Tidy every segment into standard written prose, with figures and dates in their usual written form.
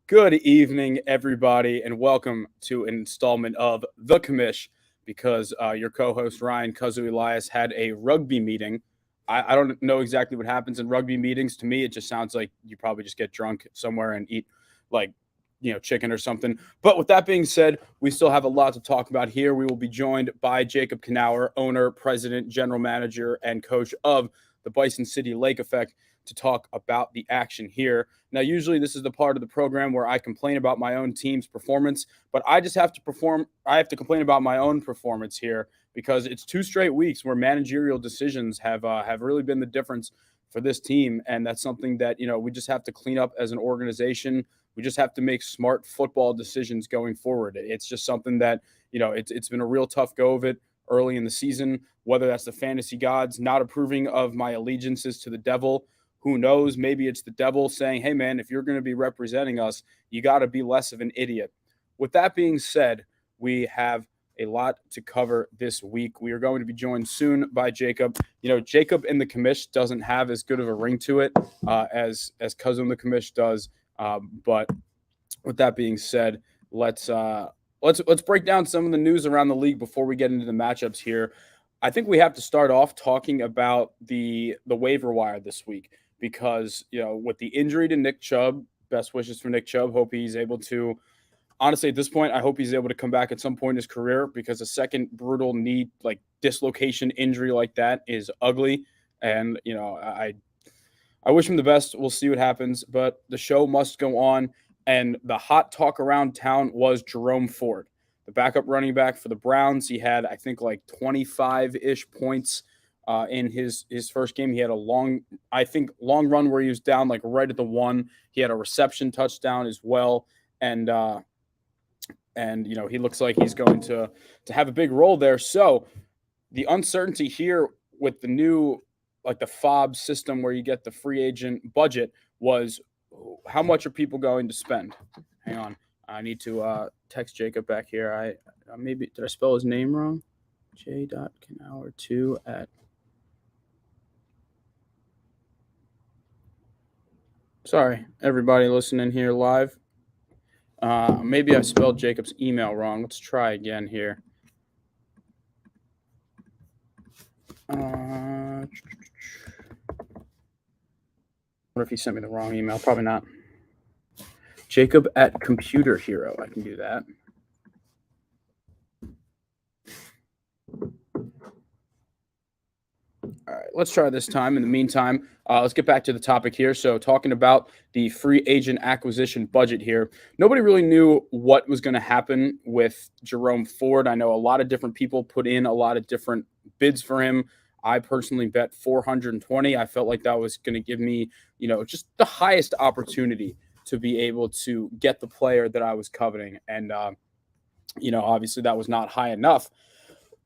Good evening, everybody, and welcome to an installment of The Commish because your co host Ryan Cuzzo Elias had a rugby meeting. I don't know exactly what happens in rugby meetings. To me, it just sounds like you probably just get drunk somewhere and eat, like, chicken or something. But with that being said, we still have a lot to talk about here. We will be joined by Jacob Knauer, owner, president, general manager, and coach of the Bison City Lake Effect, to talk about the action here. Now, usually this is the part of the program where I complain about my own team's performance, but I just have to perform. I have to complain about my own performance here because it's two straight weeks where managerial decisions have really been the difference for this team, and that's something that we just have to clean up as an organization. We just have to make smart football decisions going forward. It's just something that it's been a real tough go of it early in the season. Whether that's the fantasy gods not approving of my allegiances to the devil. Who knows? Maybe it's the devil saying, hey, man, if you're going to be representing us, you got to be less of an idiot. With that being said, we have a lot to cover this week. We are going to be joined soon by Jacob. Jacob in the Commish doesn't have as good of a ring to it as Cuzzo in the Commish does. But with that being said, let's break down some of the news around the league before we get into the matchups here. I think we have to start off talking about the waiver wire this week. Because, with the injury to Nick Chubb, best wishes for Nick Chubb. Hope he's able to, honestly, at this point, I hope he's able to come back at some point in his career because a second brutal knee, dislocation injury like that is ugly. And, I wish him the best. We'll see what happens. But the show must go on. And the hot talk around town was Jerome Ford, the backup running back for the Browns. He had, I think, 25-ish points in his first game. He had a long run where he was down right at the one. He had a reception touchdown as well, and he looks like he's going to have a big role there. So the uncertainty here with the new the FOB system where you get the free agent budget was how much are people going to spend? Hang on, I need to text Jacob back here. I maybe did I spell his name wrong? J.Knauer2 at. Sorry, everybody listening here live. Maybe I spelled Jacob's email wrong. Let's try again here. I wonder if he sent me the wrong email. Probably not. Jacob at Computer Hero. I can do that. All right, let's try this time. In the meantime, let's get back to the topic here. So talking about the free agent acquisition budget here, nobody really knew what was going to happen with Jerome Ford. I know a lot of different people put in a lot of different bids for him. I personally bet 420. I felt like that was going to give me, just the highest opportunity to be able to get the player that I was coveting. And, obviously that was not high enough.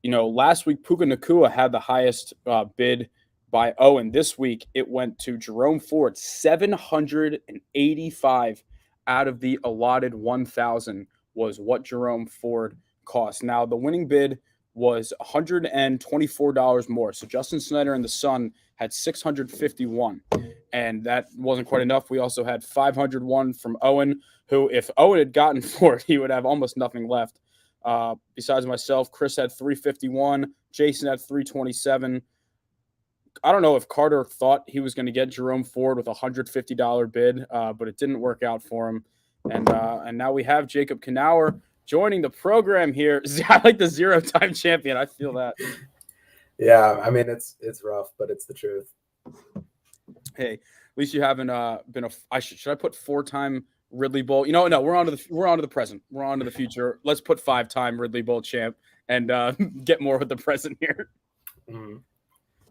Last week, Puka Nacua had the highest bid by Owen. This week, it went to Jerome Ford. 785 out of the allotted 1,000 was what Jerome Ford cost. Now, the winning bid was $124 more. So Justin Snyder and the Sun had 651, and that wasn't quite enough. We also had 501 from Owen, who, if Owen had gotten Ford, he would have almost nothing left. Besides myself, Chris had 351, Jason had 327. I don't know if Carter thought he was going to get Jerome Ford with a $150 bid, but it didn't work out for him. And now we have Jacob Knauer joining the program here. I like the 0-time champion. I feel that. Yeah, I mean it's rough, but it's the truth. Hey, at least you haven't been a. Should I put 4-time Ridley Bowl? No, we're on to the present. We're on to the future. Let's put 5-time Ridley Bowl champ and get more with the present here. Mm-hmm.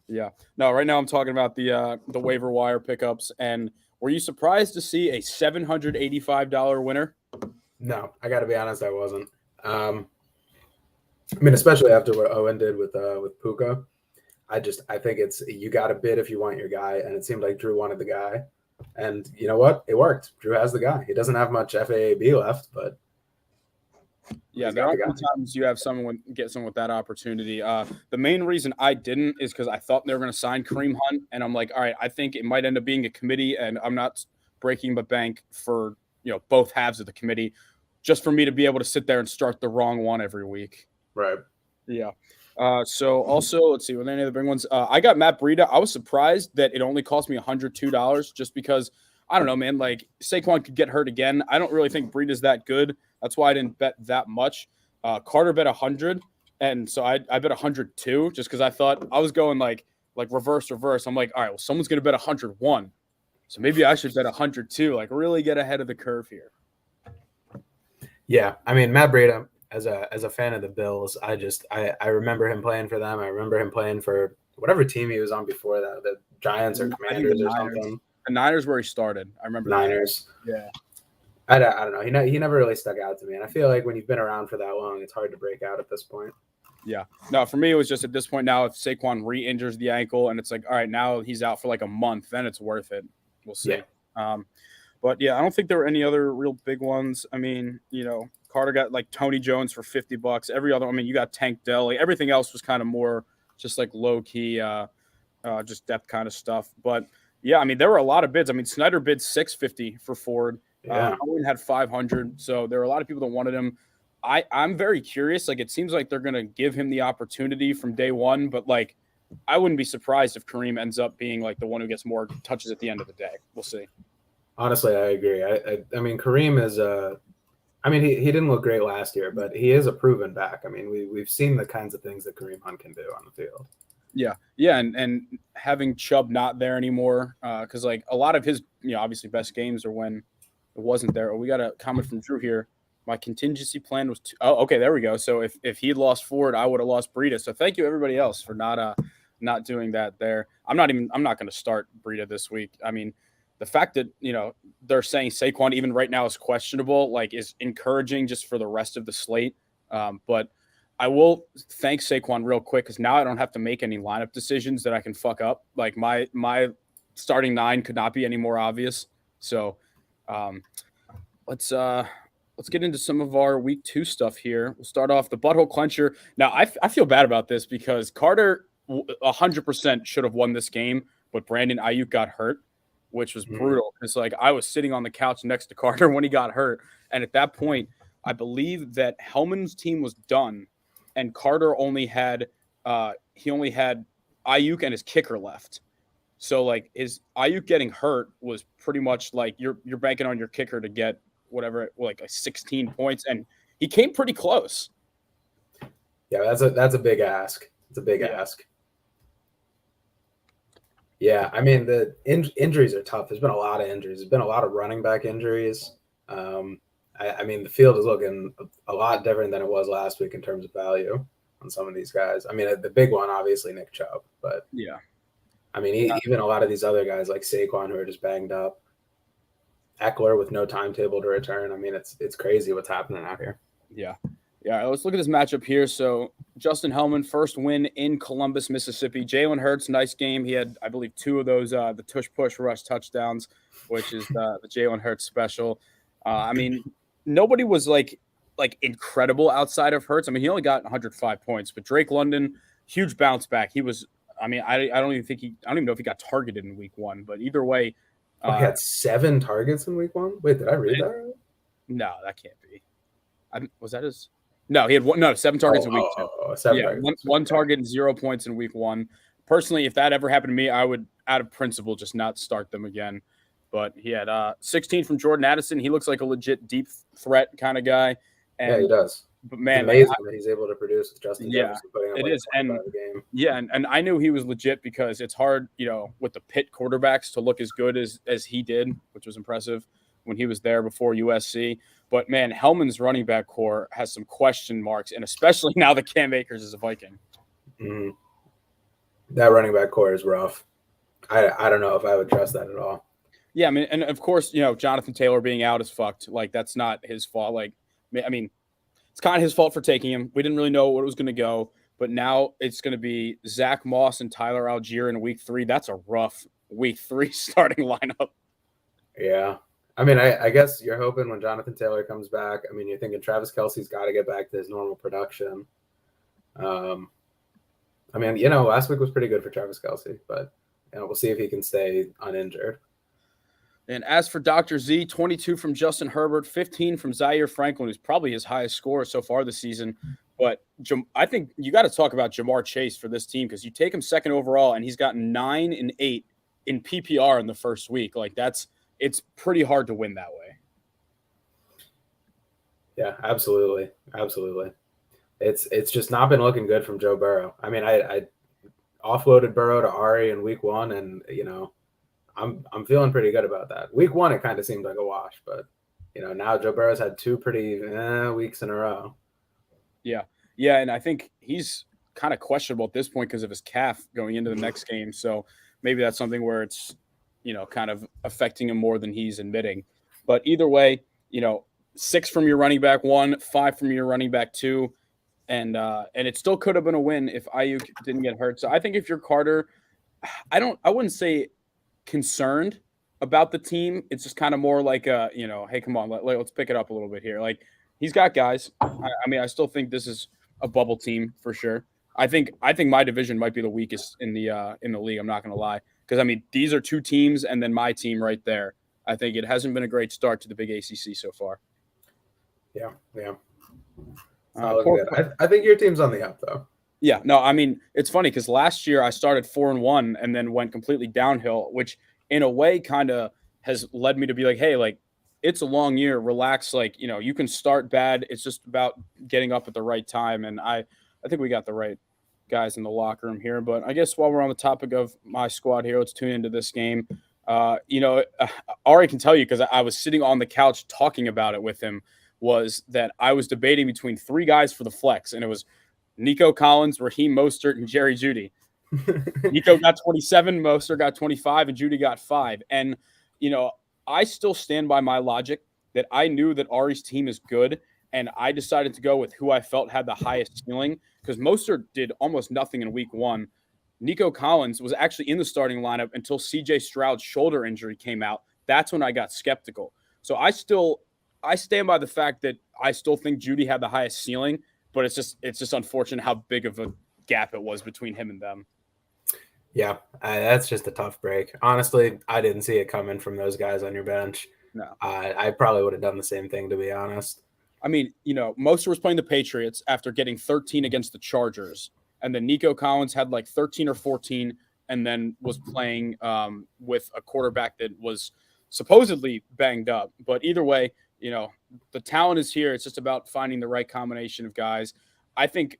Yeah. No, right now I'm talking about the waiver wire pickups. And were you surprised to see a $785 winner? No, I got to be honest, I wasn't. I mean, especially after what Owen did with Puka. I think it's you got to bid if you want your guy, and it seemed like Drew wanted the guy. And you know what? It worked. Drew has the guy. He doesn't have much FAAB left, but yeah, there are times you have someone get someone with that opportunity. The main reason I didn't is because I thought they were going to sign Kareem Hunt, and I'm like, all right, I think it might end up being a committee, and I'm not breaking the bank for both halves of the committee, just for me to be able to sit there and start the wrong one every week. Right. Yeah. So also, let's see, were there any other big ones? I got Matt Breida. I was surprised that it only cost me $102 just because, I don't know, man, like Saquon could get hurt again. I don't really think Breida's that good. That's why I didn't bet that much. Carter bet 100, and so I bet 102 just because I thought I was going like reverse. I'm like, all right, well, someone's going to bet 101. So maybe I should bet 102, like really get ahead of the curve here. Yeah, I mean, Matt Breida, as a fan of the Bills, I remember him playing for them. I remember him playing for whatever team he was on before that, the Giants or Commanders or something. The Niners where he started. I remember Niners. That. Yeah. I don't know. He never really stuck out to me. And I feel like when you've been around for that long, it's hard to break out at this point. Yeah. No, for me, it was just at this point now, if Saquon re-injures the ankle and it's like, all right, now he's out for like a month, then it's worth it. We'll see. Yeah. But yeah, I don't think there were any other real big ones. I mean, Carter got like Tony Jones for $50. Every other, I mean, you got Tank Dell. Like, everything else was kind of more just like low key, just depth kind of stuff. But yeah, I mean, there were a lot of bids. I mean, Snyder bid $650 for Ford. Yeah. Owen had 500. So there were a lot of people that wanted him. I'm very curious. Like, it seems like they're going to give him the opportunity from day one, but like, I wouldn't be surprised if Kareem ends up being like the one who gets more touches at the end of the day. We'll see. Honestly, I agree. I mean, Kareem is I mean, he didn't look great last year, but he is a proven back. I mean, we've seen the kinds of things that Kareem Hunt can do on the field. Yeah. Yeah. And having Chubb not there anymore, because like a lot of his, obviously best games are when it wasn't there. Oh, we got a comment from Drew here. My contingency plan was okay, there we go. So if he'd lost Ford, I would have lost Breida. So thank you everybody else for not doing that there. I'm not going to start Breida this week. I mean, the fact that, they're saying Saquon even right now is questionable, like, is encouraging just for the rest of the slate. But I will thank Saquon real quick because now I don't have to make any lineup decisions that I can fuck up. Like my starting 9 could not be any more obvious. So let's get into some of our week 2 stuff here. We'll start off the butthole clencher. Now I feel bad about this because Carter 100% should have won this game, but Brandon Ayuk got hurt, which was brutal. It's like I was sitting on the couch next to Carter when he got hurt. And at that point, I believe that Hellman's team was done and Carter only had Ayuk and his kicker left. So like his Ayuk getting hurt was pretty much like you're banking on your kicker to get whatever, like 16 points. And he came pretty close. Yeah, that's a big ask. It's a big ask. Yeah, I mean, the injuries are tough. There's been a lot of injuries. There's been a lot of running back injuries. I mean, the field is looking a lot different than it was last week in terms of value on some of these guys. I mean, the big one, obviously, Nick Chubb. But, yeah, I mean, even a lot of these other guys like Saquon who are just banged up. Eckler with no timetable to return. I mean, it's crazy what's happening out here. Yeah. Yeah, let's look at this matchup here. So Justin Hellman, first win in Columbus, Mississippi. Jalen Hurts, nice game. He had, I believe, 2 of those the tush-push rush touchdowns, which is the Jalen Hurts special. I mean, nobody was like incredible outside of Hurts. I mean, he only got 105 points, but Drake London, huge bounce back. He was, I mean, I don't even know if he got targeted in week 1, but either way. He had 7 targets in week 1? Wait, did I read that right? No, that can't be. Was that his? No, he had 7 targets in week 2. 7 targets. One target and 0 points in week 1. Personally, if that ever happened to me, I would, out of principle, just not start them again. But he had 16 from Jordan Addison. He looks like a legit deep threat kind of guy. And, yeah, he does. But man, it's amazing that he's able to produce with Justin Jefferson putting up it like is. And game. Yeah, and I knew he was legit because it's hard, with the Pitt quarterbacks to look as good as he did, which was impressive when he was there before USC. But man, Hellman's running back core has some question marks, and especially now that Cam Akers is a Viking. Mm-hmm. That running back core is rough. I don't know if I would trust that at all. Yeah, I mean, and of course, Jonathan Taylor being out is fucked. Like, that's not his fault. Like, I mean, it's kind of his fault for taking him. We didn't really know what it was going to go, but now it's going to be Zach Moss and Tyler Algier in week 3. That's a rough week 3 starting lineup. Yeah. I mean, I guess you're hoping when Jonathan Taylor comes back, I mean, you're thinking Travis Kelce's got to get back to his normal production. I mean, last week was pretty good for Travis Kelce, but we'll see if he can stay uninjured. And as for Dr. Z, 22 from Justin Herbert, 15 from Zaire Franklin, who's probably his highest scorer so far this season. But I think you got to talk about Jamar Chase for this team because you take him second overall, and he's got 9 and 8 in PPR in the first week. Like it's pretty hard to win that way. Yeah, absolutely. It's just not been looking good from Joe Burrow. I mean, I offloaded Burrow to Ari in week 1, and I'm feeling pretty good about that. Week 1, it kind of seemed like a wash, but now Joe Burrow's had 2 pretty weeks in a row. Yeah, and I think he's kind of questionable at this point because of his calf going into the next game. So maybe that's something where it's kind of affecting him more than he's admitting. But either way, 6 from your running back 1, 5 from your running back 2, and it still could have been a win if Ayuk didn't get hurt. So I think if you're Carter, I wouldn't say concerned about the team. It's just kind of more like hey, come on, let's pick it up a little bit here. Like he's got guys. I mean, I still think this is a bubble team for sure. I think my division might be the weakest in the league. I'm not going to lie, because I mean these are 2 teams and then my team right there. I think it hasn't been a great start to the Big ACC so far. Yeah. I think your team's on the up though. Yeah, no, I mean it's funny because last year I started 4-1 and then went completely downhill, which in a way kind of has led me to be like, hey, like it's a long year, relax. Like you can start bad. It's just about getting up at the right time, and I think we got the right guys in the locker room here. But I guess while we're on the topic of my squad here, let's tune into this game. Ari can tell you because I was sitting on the couch talking about it with him. Was that I was debating between 3 guys for the flex, and it was Nico Collins, Raheem Mostert, and Jerry Jeudy. Nico got 27, Mostert got 25, and Jeudy got 5. And, I still stand by my logic that I knew that Ari's team is good, and I decided to go with who I felt had the highest ceiling because Mostert did almost nothing in week 1. Nico Collins was actually in the starting lineup until C.J. Stroud's shoulder injury came out. That's when I got skeptical. So I stand by the fact that I still think Jeudy had the highest ceiling, but it's just unfortunate how big of a gap it was between him and them. Yeah, that's just a tough break. Honestly, I didn't see it coming from those guys on your bench. No. I probably would have done the same thing, to be honest. I mean, Mostert was playing the Patriots after getting 13 against the Chargers, and then Nico Collins had like 13 or 14 and then was playing with a quarterback that was supposedly banged up. But either way, the talent is here. It's just about finding the right combination of guys. I think,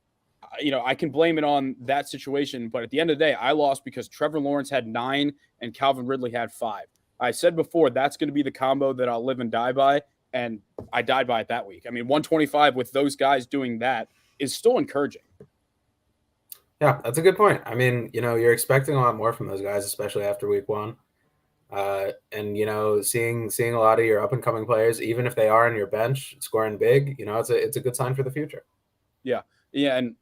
I can blame it on that situation, but at the end of the day, I lost because Trevor Lawrence had 9 and Calvin Ridley had 5. I said before, that's going to be the combo that I'll live and die by, and I died by it that week. I mean, 125 with those guys doing that is still encouraging. Yeah, that's a good point. I mean, you're expecting a lot more from those guys, especially after week 1. And seeing a lot of your up and coming players, even if they are on your bench scoring big, it's a good sign for the future. Yeah, and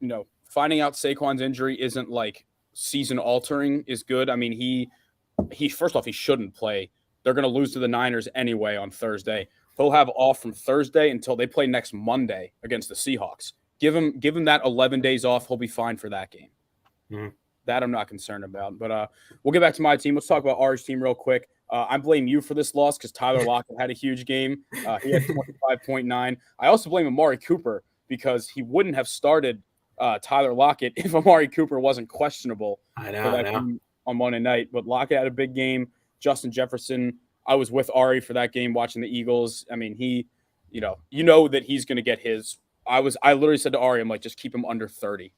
finding out Saquon's injury isn't like season altering is good. I mean, he first off he shouldn't play. They're going to lose to the Niners anyway on Thursday. He'll have off from Thursday until they play next Monday against the Seahawks. Give him that 11 days off. He'll be fine for that game. Mm-hmm. That I'm not concerned about. But we'll get back to my team. Let's talk about Ari's team real quick. I blame you for this loss because Tyler Lockett had a huge game. He had 25.9. I also blame Amari Cooper because he wouldn't have started Tyler Lockett if Amari Cooper wasn't questionable for that game on Monday night. But Lockett had a big game. Justin Jefferson, I was with Ari for that game watching the Eagles. I mean, he, that he's going to get his. I literally said to Ari, I'm like, just keep him under 30,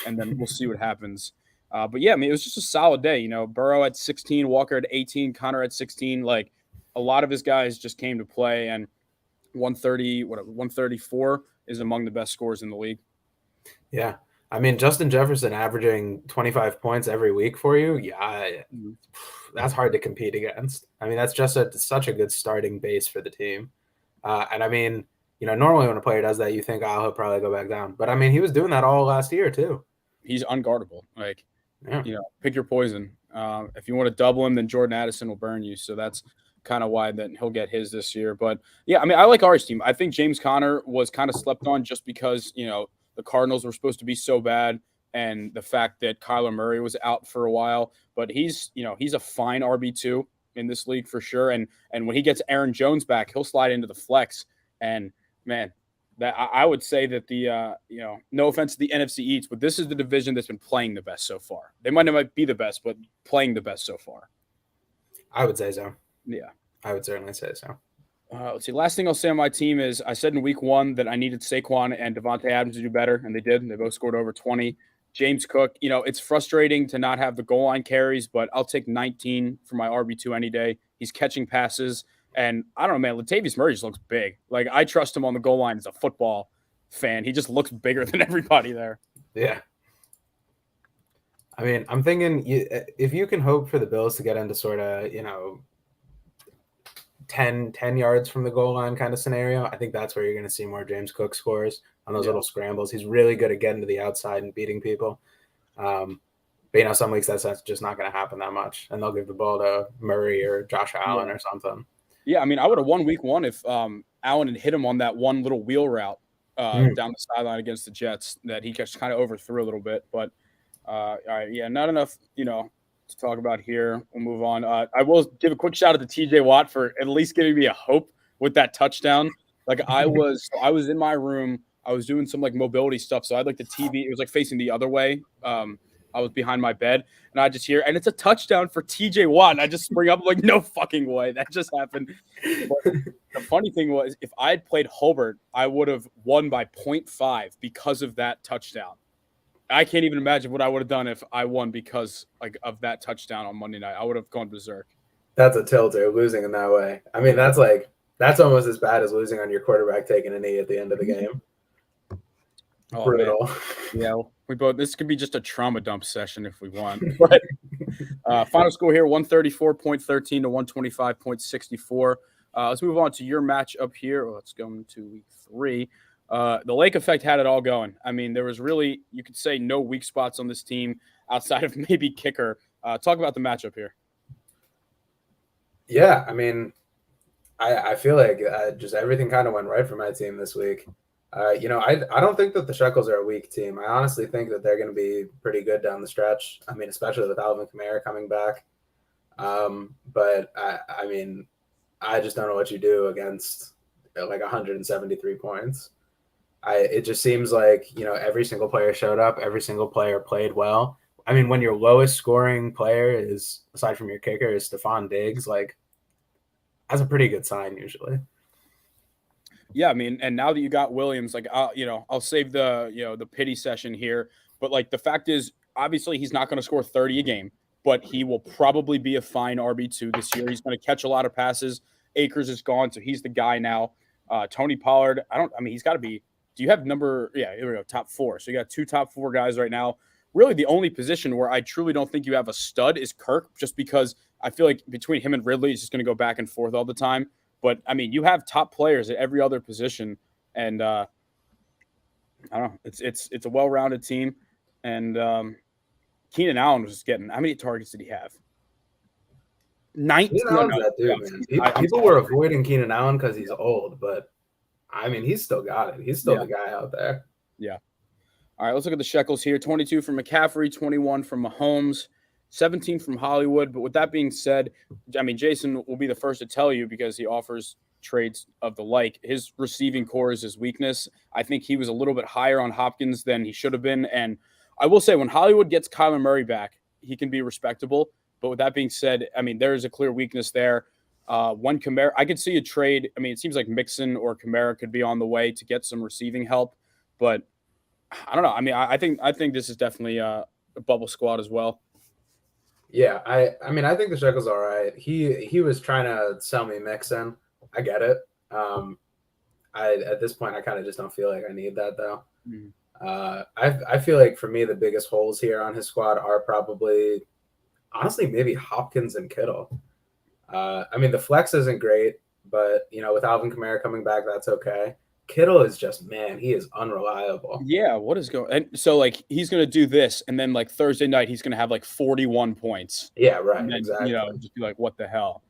and then we'll see what happens. But yeah, I mean, it was just a solid day. Burrow at 16, Walker at 18, Connor at 16. Like a lot of his guys just came to play, and 134 is among the best scores in the league. Yeah. I mean, Justin Jefferson averaging 25 points every week for you. Yeah. That's hard to compete against. I mean, that's just such a good starting base for the team. And I mean, normally when a player does that, you think, he'll probably go back down. But I mean, he was doing that all last year too. He's unguardable. Pick your poison. If you want to double him, then Jordan Addison will burn you. So that's kind of why that he'll get his this year. But yeah, I mean, I like Ari's team. I think James Conner was kind of slept on just because, the Cardinals were supposed to be so bad and the fact that Kyler Murray was out for a while. But he's a fine RB2. in this league for sure. And when he gets Aaron Jones back, he'll slide into the flex. And man, that I would say that the no offense to the NFC East, but this is the division that's been playing the best so far. They might not be the best, but playing the best so far. I would say so. Yeah, I would certainly say so. Let's see. Last thing I'll say on my team is I said in week 1 that I needed Saquon and Devontae Adams to do better, and they did. They both scored over 20. James Cook, it's frustrating to not have the goal line carries, but I'll take 19 for my RB2 any day. He's catching passes. And I don't know, man, Latavius Murray just looks big. Like, I trust him on the goal line as a football fan. He just looks bigger than everybody there. Yeah. I mean, I'm thinking if you can hope for the Bills to get into sort of, 10 yards from the goal line kind of scenario, I think that's where you're going to see more James Cook scores on those little scrambles. He's really good at getting to the outside and beating people. But, some weeks that's just not going to happen that much. And they'll give the ball to Murray or Josh Allen or something. Yeah, I mean, I would have won week 1 if Allen had hit him on that one little wheel route down the sideline against the Jets that he just kind of overthrew a little bit. But, all right, yeah, not enough, to talk about here. We'll move on. I will give a quick shout out to TJ Watt for at least giving me a hope with that touchdown. Like, I was in my room. I was doing some, like, mobility stuff. So I had, like, the TV. It was, like, facing the other way. I was behind my bed, and I just hear, and it's a touchdown for TJ Watt. And I just spring up, like, no fucking way. That just happened. But the funny thing was, if I had played Hobart, I would have won by 0.5 because of that touchdown. I can't even imagine what I would have done if I won because of that touchdown on Monday night. I would have gone berserk. That's a tilter, losing in that way. I mean, that's almost as bad as losing on your quarterback taking a knee at the end of the game. Oh, brutal. Man. Yeah, this could be just a trauma dump session if we want. But final score here, 134.13 to 125.64. Let's move on to your matchup here. Let's go into week 3. The Lake effect had it all going. I mean, there was really, you could say, no weak spots on this team outside of maybe kicker. Talk about the matchup here. Yeah, I mean, I feel like just everything kind of went right for my team this week. I don't think that the Shekels are a weak team. I honestly think that they're going to be pretty good down the stretch. I mean, especially with Alvin Kamara coming back. But I mean, I just don't know what you do against like 173 points. It just seems like, every single player showed up. Every single player played well. I mean, when your lowest scoring player is, aside from your kicker, is Stephon Diggs, like, that's a pretty good sign usually. Yeah, I mean, and now that you got Williams, like, I'll save the pity session here. But, like, the fact is, obviously, he's not going to score 30 a game, but he will probably be a fine RB2 this year. He's going to catch a lot of passes. Akers is gone, so he's the guy now. Tony Pollard, he's got to be. Do you have here we go, top 4. So you got 2 top 4 guys right now. Really, the only position where I truly don't think you have a stud is Kirk, just because I feel like between him and Ridley, he's just going to go back and forth all the time. But, I mean, you have top players at every other position, and I don't know. It's a well-rounded team, and Keenan Allen was just getting – how many targets did he have? 19. That dude, man. People were avoiding Keenan Allen because he's old, but, I mean, he's still got it. He's still the guy out there. Yeah. All right, let's look at the Shekels here. 22 from McCaffrey, 21 from Mahomes, 17 from Hollywood. But with that being said, I mean, Jason will be the first to tell you because he offers trades of the like. His receiving core is his weakness. I think he was a little bit higher on Hopkins than he should have been. And I will say, when Hollywood gets Kyler Murray back, he can be respectable. But with that being said, I mean, there is a clear weakness there. When Kamara, I could see a trade. I mean, it seems like Mixon or Kamara could be on the way to get some receiving help. But I don't know. I mean, I think this is definitely a bubble squad as well. Yeah, I mean, I think the Shekels all right. He was trying to sell me Mixon. I get it. At this point, I kind of just don't feel like I need that though. I feel like for me, the biggest holes here on his squad are probably, honestly, maybe Hopkins and Kittle. I mean, the flex isn't great, but with Alvin Kamara coming back, that's okay. Kittle is just, man, he is unreliable. Yeah, what is going? And so, like, he's going to do this, and then, like, Thursday night, he's going to have, like, 41 points. Yeah, right, and then, exactly. Just be like, what the hell?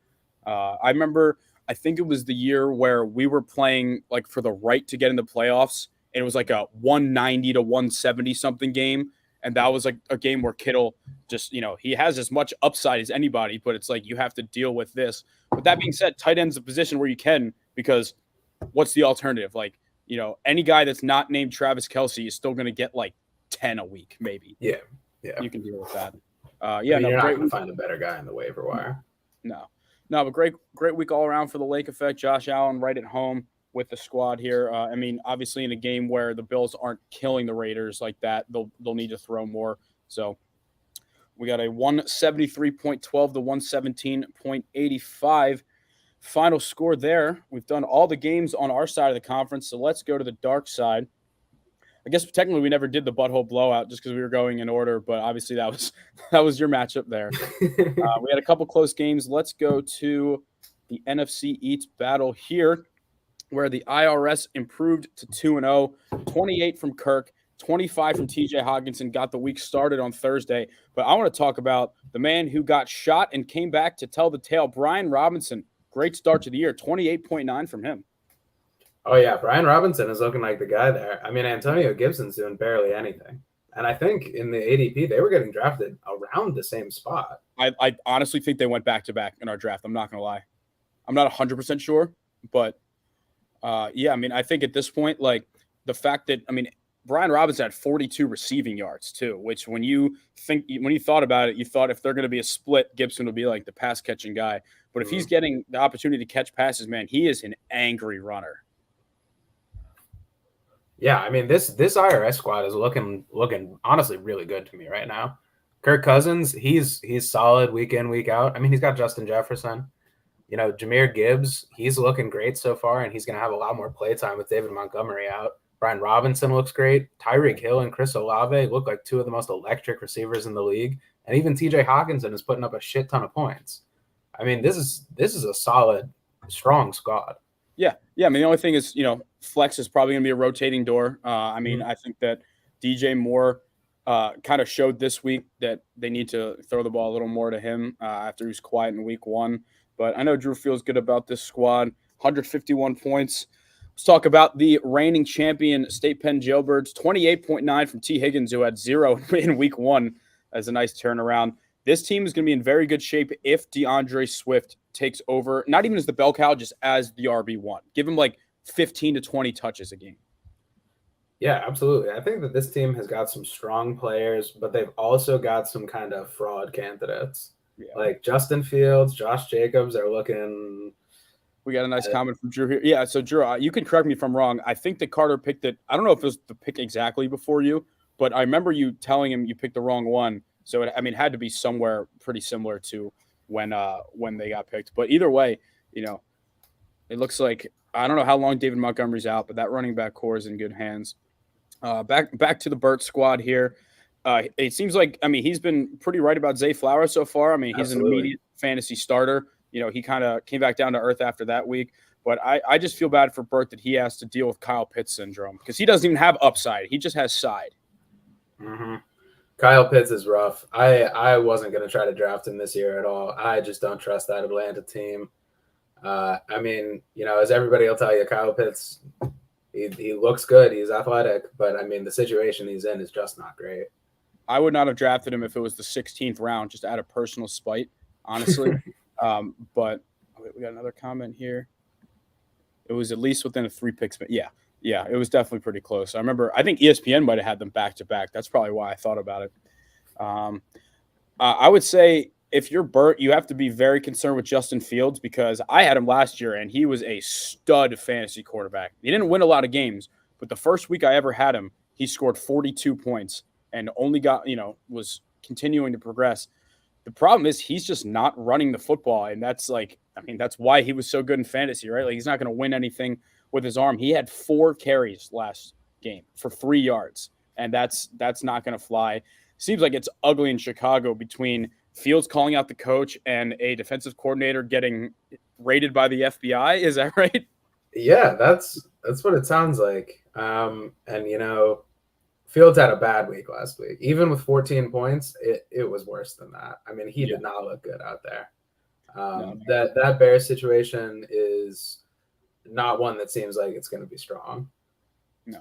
I remember, I think it was the year where we were playing, like, for the right to get in the playoffs, and it was, like, a 190 to 170 something game, And that was like a game where Kittle just, he has as much upside as anybody, but it's like you have to deal with this. But that being said, tight end's a position where you can, because what's the alternative? Like, any guy that's not named Travis Kelce is still going to get like 10 a week, maybe. Yeah. You can deal with that. You're not going to find a better guy in the waiver wire. No, but great week all around for the Lake Effect. Josh Allen right at home with the squad here. Obviously in a game where the Bills aren't killing the Raiders like that, they'll need to throw more. So we got a 173.12 to 117.85 final score there. We've done all the games on our side of the conference, so let's go to the dark side. I guess technically we never did the butthole blowout just because we were going in order, but obviously that was your matchup there. We had a couple close games. Let's go to the NFC East battle here, where the IRS improved to 2-0, 28 from Kirk, 25 from TJ Hawkinson, got the week started on Thursday. But I want to talk about the man who got shot and came back to tell the tale, Brian Robinson. Great start to the year, 28.9 from him. Oh, yeah, Brian Robinson is looking like the guy there. Antonio Gibson's doing barely anything. And I think in the ADP, they were getting drafted around the same spot. I honestly think they went back-to-back in our draft. I'm not going to lie. I'm not 100% sure, but I think at this point, like the fact that, Brian Robinson had 42 receiving yards too, which when you thought about it, you thought if they're going to be a split, Gibson would be like the pass catching guy. But if he's getting the opportunity to catch passes, man, he is an angry runner. Yeah, this IRS squad is looking honestly really good to me right now. Kirk Cousins, he's solid week in, week out. He's got Justin Jefferson. Jahmyr Gibbs, he's looking great so far, and he's going to have a lot more play time with David Montgomery out. Brian Robinson looks great. Tyreek Hill and Chris Olave look like two of the most electric receivers in the league. And even TJ Hawkinson is putting up a shit ton of points. This is a solid, strong squad. Yeah. The only thing is, flex is probably going to be a rotating door. I think that DJ Moore kind of showed this week that they need to throw the ball a little more to him after he was quiet in week 1. But I know Drew feels good about this squad. 151 points. Let's talk about the reigning champion State Penn Jailbirds. 28.9 from T. Higgins, who had 0 in week 1 as a nice turnaround. This team is going to be in very good shape if DeAndre Swift takes over, not even as the bell cow, just as the RB1. Give him like 15 to 20 touches a game. Yeah, absolutely. I think that this team has got some strong players, but they've also got some kind of fraud candidates. Yeah. Like Justin Fields, Josh Jacobs are looking. We got a nice comment from Drew here. Yeah, so Drew, you can correct me if I'm wrong. I think that Carter picked it. I don't know if it was the pick exactly before you, but I remember you telling him you picked the wrong one. So it had to be somewhere pretty similar to when they got picked. But either way, it looks like I don't know how long David Montgomery's out, but that running back core is in good hands. Back to the Burt squad here. It seems like he's been pretty right about Zay Flowers so far. He's Absolutely. An immediate fantasy starter. He kind of came back down to earth after that week. But I just feel bad for Burt that he has to deal with Kyle Pitts syndrome because he doesn't even have upside. He just has side. Mm-hmm. Kyle Pitts is rough. I wasn't going to try to draft him this year at all. I just don't trust that Atlanta team. As everybody will tell you, Kyle Pitts, he looks good. He's athletic. But, the situation he's in is just not great. I would not have drafted him if it was the 16th round, just out of personal spite, honestly. But we got another comment here. It was at least within a 3 picks. Yeah, it was definitely pretty close. I think ESPN might have had them back to back. That's probably why I thought about it. I would say if you're Burt, you have to be very concerned with Justin Fields because I had him last year and he was a stud fantasy quarterback. He didn't win a lot of games, but the first week I ever had him, he scored 42 points and only got, was continuing to progress. The problem is he's just not running the football. And that's that's why he was so good in fantasy, right? Like he's not going to win anything with his arm. He had 4 carries last game for 3 yards. And that's not going to fly. Seems like it's ugly in Chicago between Fields calling out the coach and a defensive coordinator getting raided by the FBI. Is that right? Yeah, that's what it sounds like. Fields had a bad week last week. Even with 14 points, it was worse than that. He did not look good out there. That Bears situation is not one that seems like it's going to be strong. No.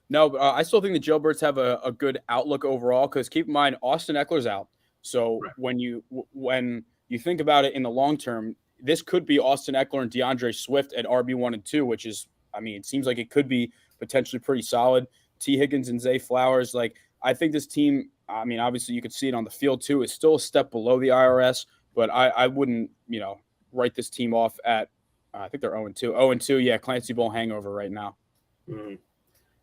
No, but I still think the Jailbirds have a good outlook overall because keep in mind Austin Eckler's out. So Right. when you think about it in the long term, this could be Austin Eckler and DeAndre Swift at RB1 and 2, which is, I mean, it seems like it could be potentially pretty solid. T. Higgins and Zay Flowers, like I think this team, I mean, obviously you could see it on the field too, is still a step below the IRS, but I wouldn't, write this team off at, I think they're 0-2. 0-2, yeah, Clancy Bowl hangover right now. Mm-hmm.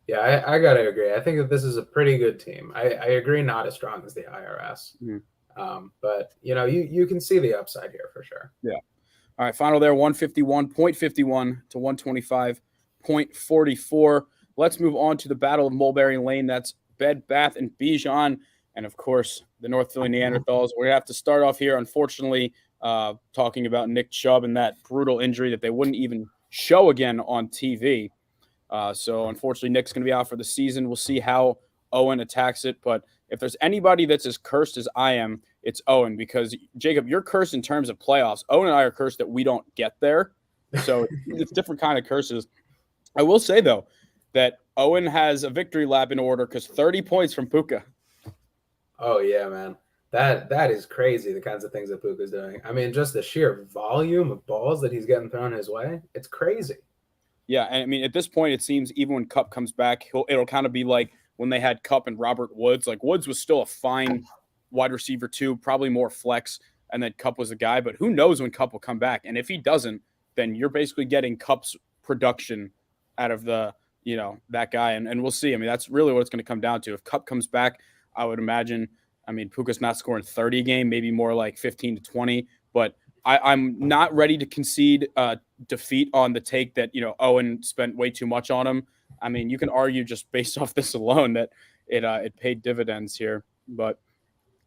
Yeah, I gotta agree. I think that this is a pretty good team. I agree, not as strong as the IRS, but you can see the upside here for sure. Yeah. All right, final there, 151.51 to 125.44. Let's move on to the Battle of Mulberry Lane. That's Bed Bath and Bijan, and of course the North Philly Neanderthals. We're gonna have to start off here, unfortunately, talking about Nick Chubb and that brutal injury that they wouldn't even show again on TV. So unfortunately, Nick's going to be out for the season. We'll see how Owen attacks it. But if there's anybody that's as cursed as I am, it's Owen. Because, Jacob, you're cursed in terms of playoffs. Owen and I are cursed that we don't get there. So it's different kind of curses. I will say, though, that Owen has a victory lap in order because 30 points from Puka. Oh, yeah, man. That is crazy, the kinds of things that Puka's doing. I mean, just the sheer volume of balls that he's getting thrown his way, it's crazy. Yeah, and I mean, at this point, it seems even when Kupp comes back, it'll kind of be like when they had Kupp and Robert Woods. Like Woods was still a fine wide receiver too, probably more flex, and then Kupp was a guy. But who knows when Kupp will come back? And if he doesn't, then you're basically getting Kupp's production out of that guy, and we'll see. I mean, that's really what it's going to come down to. If Kupp comes back, I would imagine. I mean, Puka's not scoring 30 a game, maybe more like 15 to 20, but I'm not ready to concede defeat on the take that, Owen spent way too much on him. I mean, you can argue just based off this alone that it paid dividends here. But,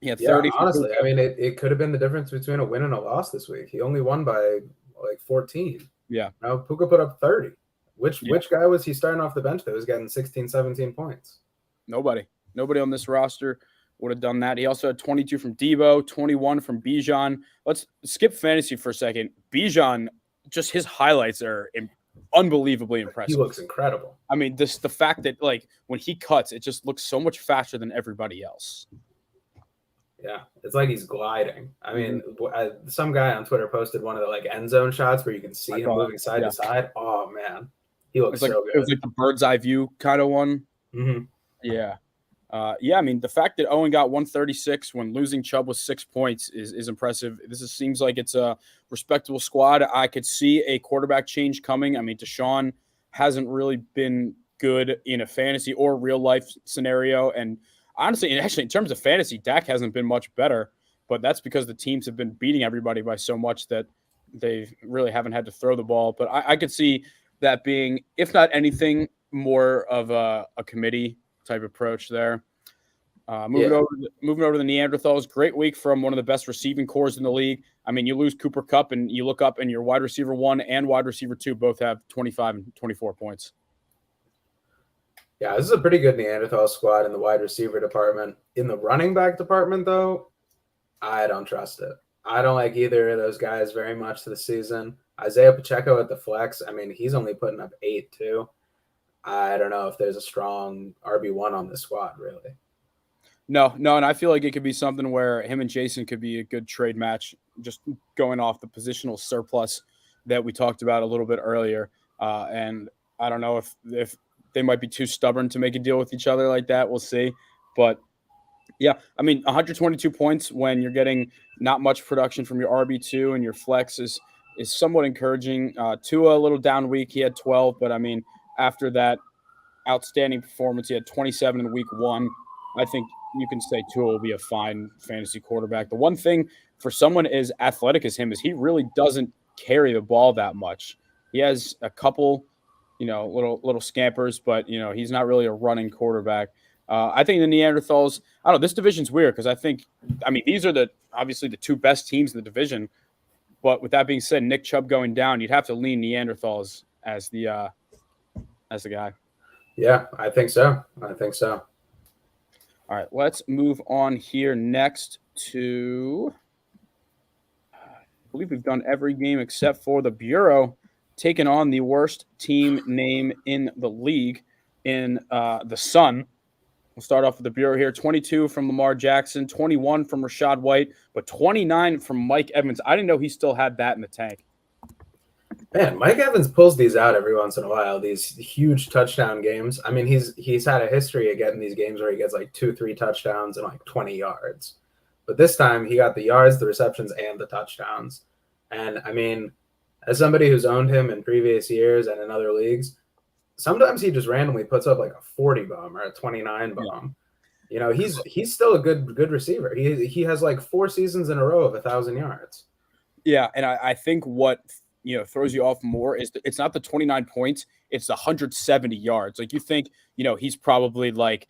30. Yeah, honestly, I mean, it could have been the difference between a win and a loss this week. He only won by like 14. Yeah. Now Puka put up 30. Which guy was he starting off the bench that was getting 16, 17 points? Nobody on this roster would have done that. He also had 22 from Debo, 21 from Bijan. Let's skip fantasy for a second. Bijan, just his highlights are unbelievably impressive. He looks incredible. I mean, the fact that like when he cuts, it just looks so much faster than everybody else. Yeah, it's like he's gliding. I mean, some guy on Twitter posted one of the like end zone shots where you can see him moving side to side. Oh man, he looks so good. It was like the bird's eye view kind of one. Mm-hmm. Yeah. I mean, the fact that Owen got 136 when losing Chubb was 6 points is impressive. Seems like it's a respectable squad. I could see a quarterback change coming. I mean, Deshaun hasn't really been good in a fantasy or real life scenario. And honestly, and actually in terms of fantasy, Dak hasn't been much better, but that's because the teams have been beating everybody by so much that they really haven't had to throw the ball. But I could see that being, if not anything, more of a committee type approach there. Moving over to the Neanderthals, great week from one of the best receiving cores in the league. I mean, you lose Cooper Kupp and you look up and your wide receiver 1 and wide receiver 2 both have 25 and 24 points. Yeah, this is a pretty good Neanderthal squad in the wide receiver department. In the running back department, though, I don't trust it. I don't like either of those guys very much this season. Isaiah Pacheco at the flex, I mean, he's only putting up 8 too. I don't know if there's a strong RB1 on this squad, really. No, and I feel like it could be something where him and Jason could be a good trade match, just going off the positional surplus that we talked about a little bit earlier. And I don't know if they might be too stubborn to make a deal with each other like that. We'll see. But, yeah, I mean, 122 points when you're getting not much production from your RB2 and your flex is somewhat encouraging. Tua, a little down week. He had 12, but, I mean, after that outstanding performance, he had 27 in week 1. I think you can say Tua will be a fine fantasy quarterback. The one thing for someone as athletic as him is he really doesn't carry the ball that much. He has a couple, little scampers, but, he's not really a running quarterback. I think the Neanderthals, I don't know, this division's weird because these are obviously the 2 best teams in the division. But with that being said, Nick Chubb going down, you'd have to lean Neanderthals as the guy. Yeah, I think so. All right, let's move on here next to, I believe we've done every game except for the Bureau taking on the worst team name in the league. in the Sun. We'll start off with the Bureau here. 22 from Lamar Jackson, 21 from Rachaad White, but 29 from Mike Evans. I didn't know he still had that in the tank. Man, Mike Evans pulls these out every once in a while, these huge touchdown games. I mean, he's had a history of getting these games where he gets like 2-3 touchdowns and like 20 yards. But this time he got the yards, the receptions, and the touchdowns. And I mean, as somebody who's owned him in previous years and in other leagues, sometimes he just randomly puts up like a 40 bomb or a 29 bomb. You know, he's still a good receiver. He has like 4 seasons in a row of 1,000 yards. Yeah, and I think what throws you off more is it's not the 29 points, it's the 170 yards. Like you think, he's probably like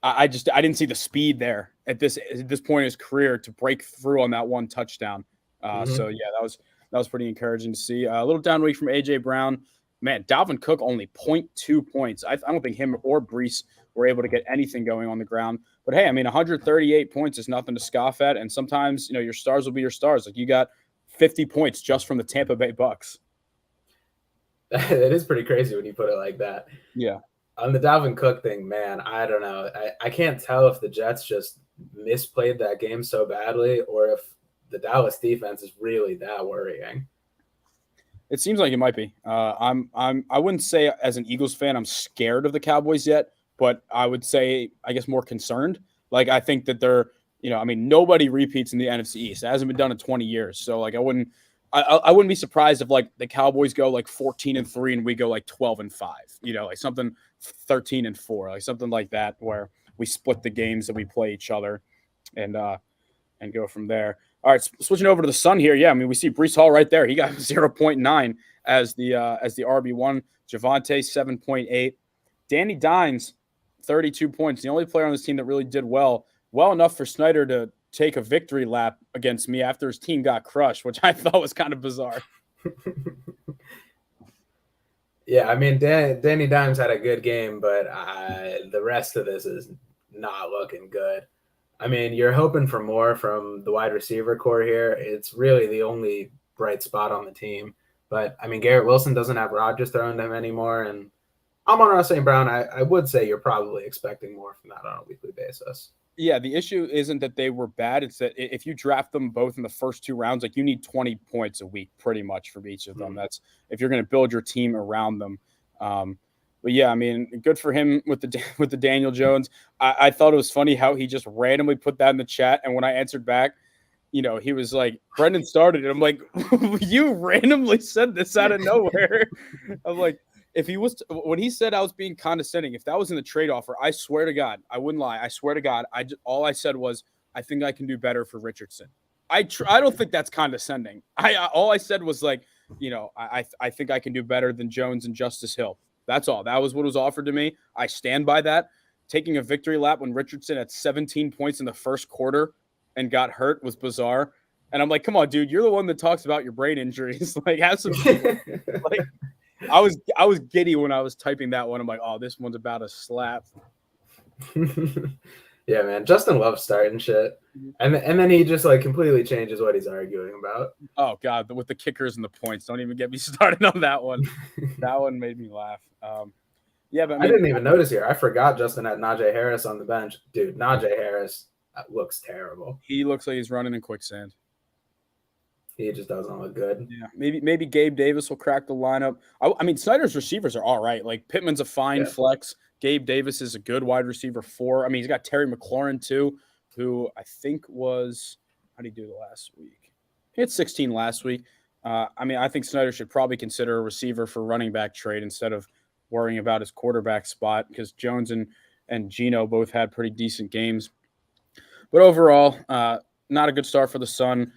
I didn't see the speed there at this point in his career to break through on that one touchdown. So yeah, that was pretty encouraging to see. A little down week from AJ Brown. Man, Dalvin Cook only 0.2 points. I don't think him or Brees were able to get anything going on the ground. But hey, I mean, 138 points is nothing to scoff at. And sometimes, your stars will be your stars. Like you got 50 points just from the Tampa Bay Bucks. It is pretty crazy when you put it like that. Yeah. On the Dalvin Cook thing, man, I don't know. I can't tell if the Jets just misplayed that game so badly or if the Dallas defense is really that worrying. It seems like it might be. I wouldn't say as an Eagles fan I'm scared of the Cowboys yet, but I would say I guess more concerned. Like I think that they're, nobody repeats in the NFC East. It hasn't been done in 20 years. So like I wouldn't be surprised if like the Cowboys go like 14-3 and we go like 12-5. Like something 13-4, like something like that where we split the games that we play each other and go from there. All right, switching over to the Sun here. Yeah, I mean, we see Breece Hall right there. He got 0.9 as the RB1. Javonte, 7.8. Danny Dimes, 32 points. The only player on this team that really did well enough for Snyder to take a victory lap against me after his team got crushed, which I thought was kind of bizarre. Yeah, I mean, Danny Dimes had a good game, but the rest of this is not looking good. I mean, you're hoping for more from the wide receiver core here. It's really the only bright spot on the team. But, I mean, Garrett Wilson doesn't have Rodgers thrown to him anymore. And Amon-Ra St. Brown, I would say you're probably expecting more from that on a weekly basis. Yeah, the issue isn't that they were bad. It's that if you draft them both in the first 2 rounds, like you need 20 points a week pretty much from each of them. That's if you're going to build your team around them. But yeah, I mean, good for him with the Daniel Jones. I thought it was funny how he just randomly put that in the chat. And when I answered back, he was like, Brendan started it. I'm like, you randomly said this out of nowhere. I'm like, if he was when he said I was being condescending, if that was in the trade offer, I swear to God, I wouldn't lie. I swear to God, all I said was, I think I can do better for Richardson. I don't think that's condescending. All I said was like, I think I can do better than Jones and Justice Hill. That's all. That was what was offered to me. I stand by that. Taking a victory lap when Richardson had 17 points in the first quarter and got hurt was bizarre. And I'm like, come on, dude, you're the one that talks about your brain injuries. Like, have some. Like, I was giddy when I was typing that one. I'm like, oh, this one's about to slap. Yeah, man. Justin loves starting shit. And then he just like completely changes what he's arguing about. Oh, God, with the kickers and the points. Don't even get me started on that one. That one made me laugh. Yeah, but I didn't even notice here. I forgot Justin had Najee Harris on the bench. Dude, Najee Harris looks terrible. He looks like he's running in quicksand. He just doesn't look good. Yeah, maybe Gabe Davis will crack the lineup. I mean, Snyder's receivers are all right. Like Pittman's a fine flex. Gabe Davis is a good wide receiver 4. I mean, he's got Terry McLaurin too, who I think was – how did he do the last week? He had 16 last week. I mean, I think Snyder should probably consider a receiver for running back trade instead of worrying about his quarterback spot because Jones and Geno both had pretty decent games. But overall, not a good start for the Sun.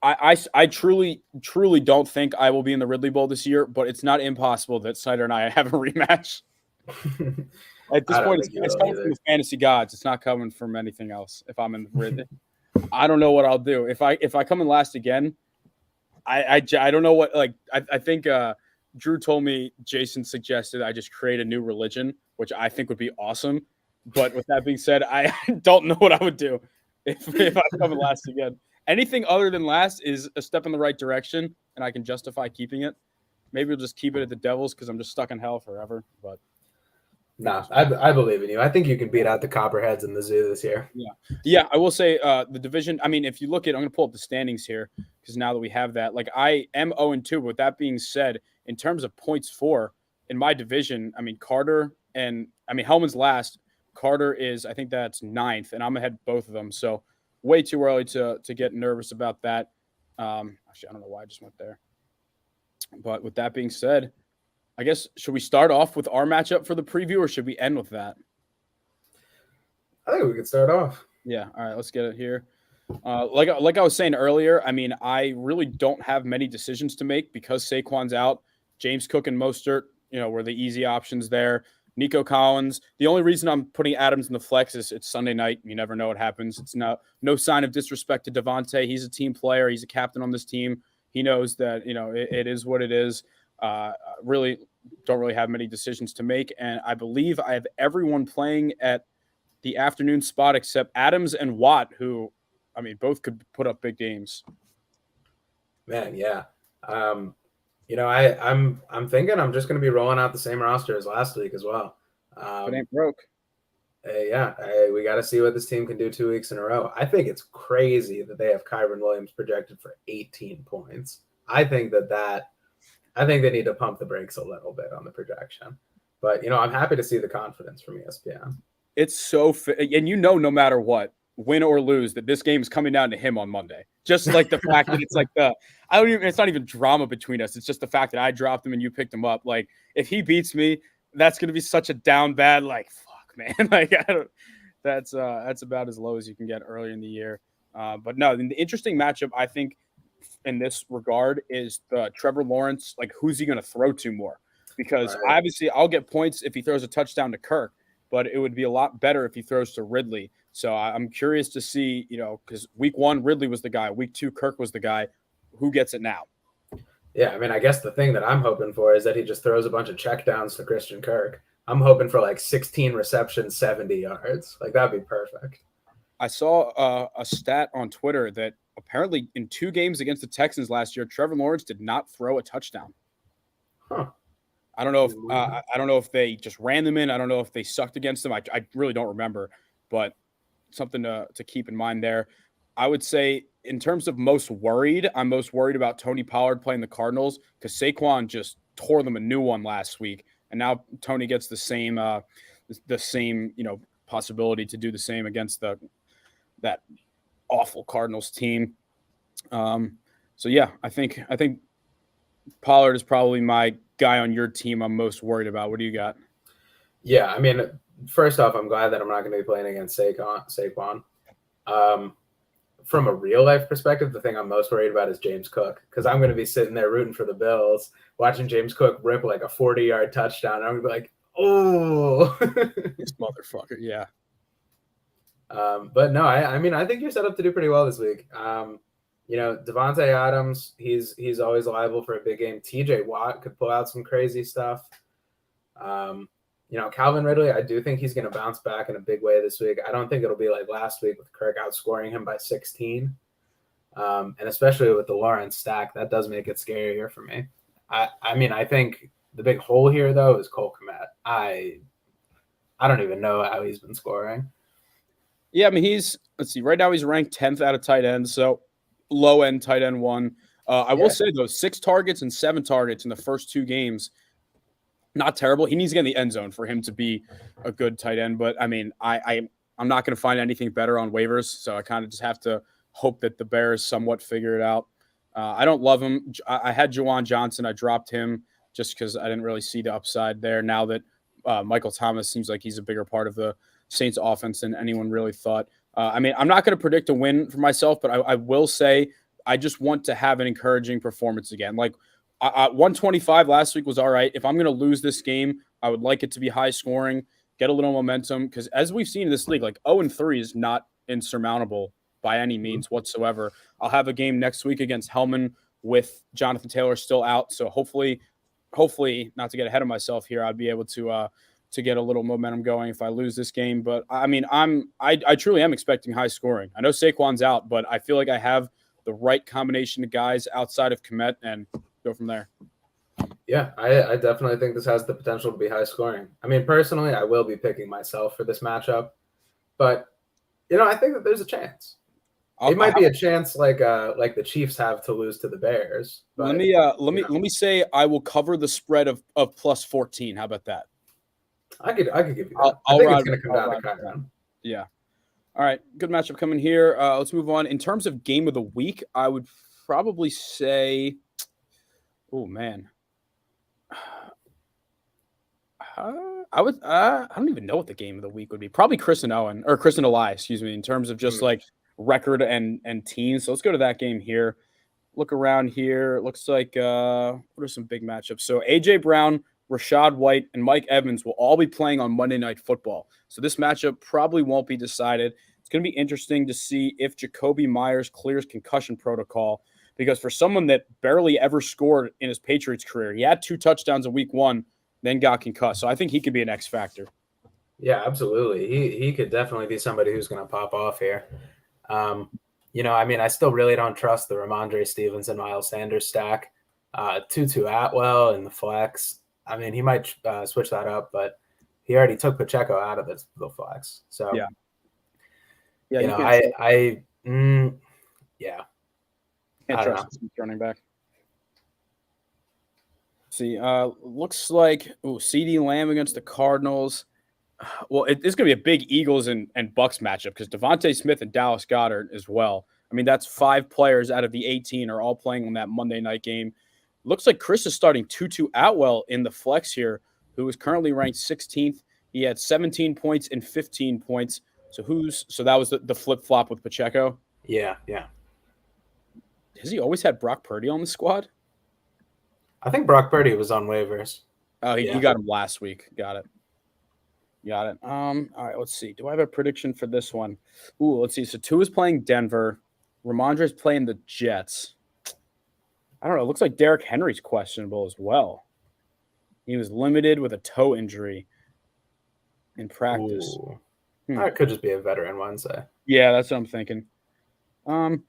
I truly don't think I will be in the Ridley Bowl this year, but it's not impossible that Snyder and I have a rematch. At this point, it's coming from the fantasy gods. It's not coming from anything else. If I'm in the Ridley, I don't know what I'll do. If I come in last again, I don't know what. Like I think Drew told me Jason suggested I just create a new religion, which I think would be awesome. But with that being said, I don't know what I would do if I come in last again. Anything other than last is a step in the right direction, and I can justify keeping it. Maybe we'll just keep it at the Devils because I'm just stuck in hell forever. But No, I believe in you. I think you can beat out the Copperheads in the zoo this year. Yeah. I will say the division. I mean, if you look at, I'm going to pull up the standings here because now that we have that, like I am 0-2. But with that being said, in terms of points for in my division, I mean Carter and I mean Hellman's last. Carter is, I think that's ninth, and I'm ahead both of them. So way too early to get nervous about that. Actually, I don't know why I just went there. But with that being said, I guess should we start off with our matchup for the preview, or should we end with that? I think we could start off. Yeah. All right. Let's get it here. Like I was saying earlier, I mean, I really don't have many decisions to make because Saquon's out. James Cook and Mostert, were the easy options there. Nico Collins. The only reason I'm putting Adams in the flex is it's Sunday night. You never know what happens. It's no sign of disrespect to Devontae. He's a team player. He's a captain on this team. He knows that it is what it is. Really don't really have many decisions to make, and I believe I have everyone playing at the afternoon spot except Adams and Watt, who, I mean, both could put up big games. Man, yeah. I'm thinking I'm just going to be rolling out the same roster as last week as well. It ain't broke. We got to see what this team can do 2 weeks in a row. I think it's crazy that they have Kyron Williams projected for 18 points. I think they need to pump the brakes a little bit on the projection. But, I'm happy to see the confidence from ESPN. It's so and no matter what, win or lose, that this game is coming down to him on Monday. Just like the fact that it's like it's not even drama between us. It's just the fact that I dropped him and you picked him up. Like, if he beats me, that's going to be such a down bad, like, fuck, man. Like, that's about as low as you can get early in the year. But no, the interesting matchup, I think, in this regard is the Trevor Lawrence. Like, who's he going to throw to more? Because obviously I'll get points if he throws a touchdown to Kirk, but it would be a lot better if he throws to Ridley. So I'm curious to see, because week 1, Ridley was the guy. Week 2, Kirk was the guy. Who gets it now? Yeah, I mean, I guess the thing that I'm hoping for is that he just throws a bunch of checkdowns to Christian Kirk. I'm hoping for like 16 receptions, 70 yards. Like, that'd be perfect. I saw a stat on Twitter that apparently in 2 games against the Texans last year, Trevor Lawrence did not throw a touchdown. Huh. I don't know if they just ran them in. I don't know if they sucked against them. I really don't remember, but something to keep in mind there. I would say in terms of most worried, I'm most worried about Tony Pollard playing the Cardinals because Saquon just tore them a new one last week, and now Tony gets the same possibility to do the same against that awful Cardinals team. So yeah, I think Pollard is probably my guy on your team I'm most worried about. What do you got? Yeah, I mean, first off, I'm glad that I'm not going to be playing against Saquon. From a real life perspective, the thing I'm most worried about is James Cook, because I'm going to be sitting there rooting for the Bills, watching James Cook rip like a 40-yard touchdown. I'm going to be like, oh, this motherfucker. Yeah. But no, I mean, I think you're set up to do pretty well this week. Devontae Adams, he's always liable for a big game. TJ Watt could pull out some crazy stuff. Calvin Ridley, I do think he's going to bounce back in a big way this week. I don't think it'll be like last week with Kirk outscoring him by 16. And especially with the Lawrence stack, that does make it scarier for me. I think the big hole here, though, is Cole Kmet. I don't even know how he's been scoring. Yeah, I mean, let's see, right now he's ranked 10th out of tight ends, so low-end tight end 1. I will say, though, 6 targets and 7 targets in the first 2 games. Not terrible. He needs to get in the end zone for him to be a good tight end. But, I mean, I'm not going to find anything better on waivers, so I kind of just have to hope that the Bears somewhat figure it out. I don't love him. I had Juwan Johnson. I dropped him just because I didn't really see the upside there. Now that Michael Thomas seems like he's a bigger part of the Saints offense than anyone really thought. I mean, I'm not going to predict a win for myself, but I will say I just want to have an encouraging performance again. Like, 125 last week was all right. If I'm going to lose this game, I would like it to be high scoring, get a little momentum, because as we've seen in this league, like 0-3 is not insurmountable by any means whatsoever. I'll have a game next week against Hellman with Jonathan Taylor still out, so hopefully, not to get ahead of myself here, I'd be able to get a little momentum going if I lose this game. But I mean, I truly am expecting high scoring. I know Saquon's out, but I feel like I have the right combination of guys outside of Kmet and go from there. Yeah, I definitely think this has the potential to be high scoring. I mean, personally, I will be picking myself for this matchup, but I think that there's a chance. It might be a chance like the Chiefs have to lose to the Bears. But let me say I will cover the spread of plus 14. How about that? I could give you that. I think it's going to come down to Kyron. Yeah. All right, good matchup coming here. Let's move on. In terms of game of the week, I would probably say, oh man, I don't even know what the game of the week would be. Probably Chris and Eli, excuse me, in terms of just like record and teams. So let's go to that game here. Look around here. It looks like what are some big matchups? So AJ Brown, Rashad White, and Mike Evans will all be playing on Monday Night Football. So this matchup probably won't be decided. It's going to be interesting to see if Jacoby Myers clears concussion protocol, because for someone that barely ever scored in his Patriots career, he had 2 touchdowns in week 1, then got concussed. So I think he could be an X factor. Yeah, absolutely. He could definitely be somebody who's going to pop off here. I mean, I still really don't trust the Ramondre Stevenson, Miles Sanders stack. Tutu Atwell in the flex. I mean, he might switch that up, but he already took Pacheco out of the flex. So yeah, yeah. Can't trust him running back. See, looks like CeeDee Lamb against the Cardinals. Well, it's going to be a big Eagles and Bucks matchup because Devontae Smith and Dallas Goedert as well. I mean, that's 5 players out of the 18 are all playing on that Monday night game. Looks like Chris is starting Tutu Atwell in the flex here, who is currently ranked 16th. He had 17 points and 15 points. So that was the flip-flop with Pacheco? Yeah. Has he always had Brock Purdy on the squad? I think Brock Purdy was on waivers. Oh, he got him last week. Got it. All right, let's see. Do I have a prediction for this one? Let's see. So Tua is playing Denver. Ramondre's playing the Jets. I don't know. It looks like Derrick Henry's questionable as well. He was limited with a toe injury in practice. That could just be a veteran Wednesday. Yeah, that's what I'm thinking. I'm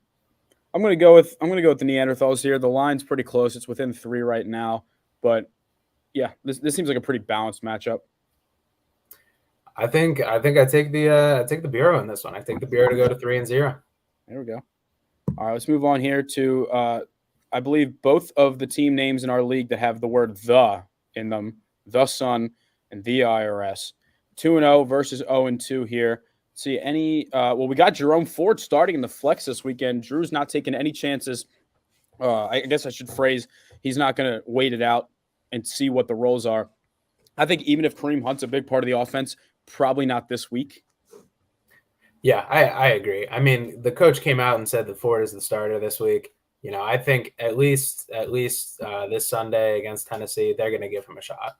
gonna go with the Neanderthals here. The line's pretty close. It's within 3 right now, but yeah, this seems like a pretty balanced matchup. I think I take the Bureau in this one. I take the Bureau to go to 3-0. There we go. All right, let's move on here to I believe both of the team names in our league that have the word "the" in them, the Sun and the IRS. 2-0 versus 0-2 here. See any? We got Jerome Ford starting in the flex this weekend. Drew's not taking any chances. I guess I should phrase he's not going to wait it out and see what the roles are. I think even if Kareem Hunt's a big part of the offense, probably not this week. Yeah, I agree. I mean, the coach came out and said that Ford is the starter this week. I think at least this Sunday against Tennessee, they're going to give him a shot.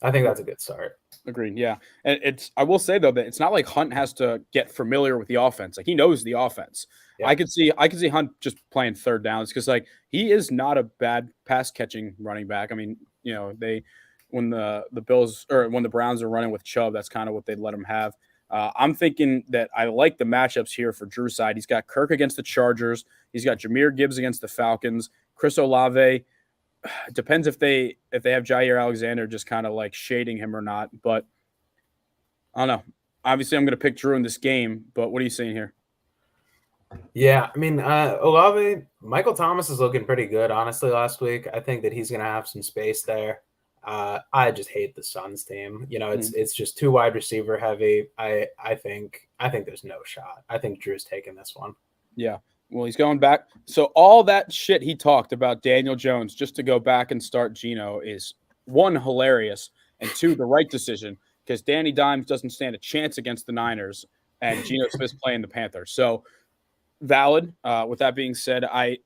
I think that's a good start. Agreed. Yeah, and I will say though that it's not like Hunt has to get familiar with the offense. Like he knows the offense. Yeah. I could see Hunt just playing third downs because like he is not a bad pass catching running back. I mean, when the Bills or when the Browns are running with Chubb, that's kind of what they'd let him have. I'm thinking that I like the matchups here for Drew's side. He's got Kirk against the Chargers. He's got Jahmyr Gibbs against the Falcons. Chris Olave. Depends if they have Jair Alexander just kind of like shading him or not. But I don't know. Obviously, I'm going to pick Drew in this game. But what are you saying here? Yeah, I mean, Olave, Michael Thomas is looking pretty good, honestly, last week. I think that he's going to have some space there. I just hate the Suns team. It's just too wide receiver heavy. I think there's no shot. I think Drew's taking this one. Yeah. Well, he's going back. So all that shit he talked about Daniel Jones just to go back and start Geno is 1, hilarious, and 2, the right decision because Danny Dimes doesn't stand a chance against the Niners and Geno Smith's playing the Panthers. So valid. With that being said, I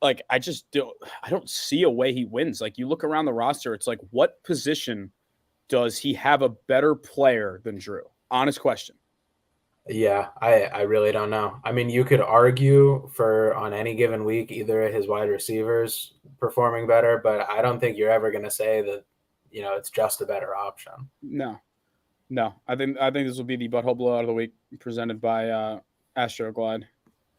don't see a way he wins. Like you look around the roster, it's like what position does he have a better player than Drew? Honest question. Yeah, I really don't know. I mean, you could argue for on any given week, either of his wide receivers performing better, but I don't think you're ever going to say that, it's just a better option. No. I think this will be the butthole blowout of the week presented by Astroglide.